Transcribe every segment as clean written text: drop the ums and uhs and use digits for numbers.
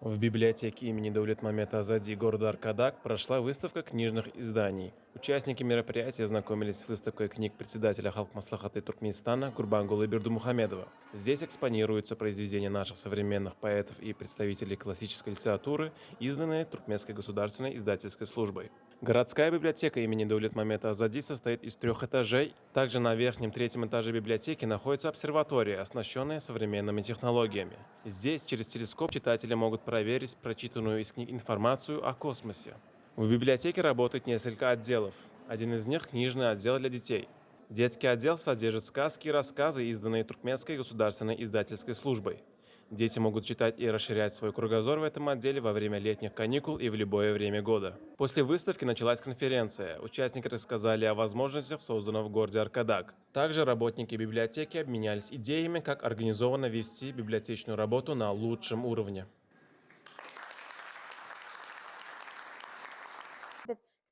В библиотеке имени Даулетмамета Азади города Аркадак прошла выставка книжных изданий. Участники мероприятия знакомились с выставкой книг председателя Халк-Маслахаты Туркменистана Гурбангулы Бердумухамедова. Здесь экспонируются произведения наших современных поэтов и представителей классической литературы, изданные Туркменской государственной издательской службой. Городская библиотека имени Даулетмамета Азади состоит из 3 этажей. Также на верхнем третьем этаже библиотеки находится обсерватория, оснащенная современными технологиями. Здесь через телескоп читатели могут проверить прочитанную из книг информацию о космосе. В библиотеке работает несколько отделов. Один из них – книжный отдел для детей. Детский отдел содержит сказки и рассказы, изданные Туркменской государственной издательской службой. Дети могут читать и расширять свой кругозор в этом отделе во время летних каникул и в любое время года. После выставки началась конференция. Участники рассказали о возможностях, созданных в городе Аркадак. Также работники библиотеки обменялись идеями, как организованно вести библиотечную работу на лучшем уровне.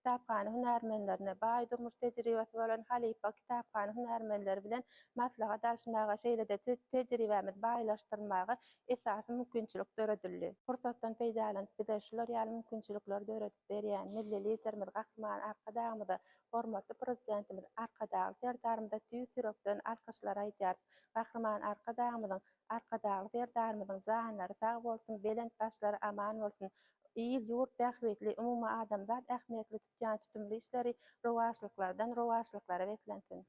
Kitapxana hünärmenlerine baý durmuş tejribesi bolan Halipa kitapxana hünärmenleri bilen maslahat alşmaga şeýle-de tejribämizi baýlaşdyrmaga esasy mümkinçilik döredildi. Fursatdan peýdalanyp bize şular ýaly mümkinçilikler döredip berýän milli liderimiz Gahryman Arkadagymyza hormatly prezidentimiz Arkadagy serdarymyza tüýs ýürekden alkyşlar aýdýar. Gahryman Arkadagymyzyň Arkadagy serdarymyzyň janlary sag bolsun, belent başlary aman bolsun. İl, ýurt bähwetli, umumy adamzat ähmiýetli tutýan tutumly işleri rowaşlyklardan rowaşlyklara weklensin.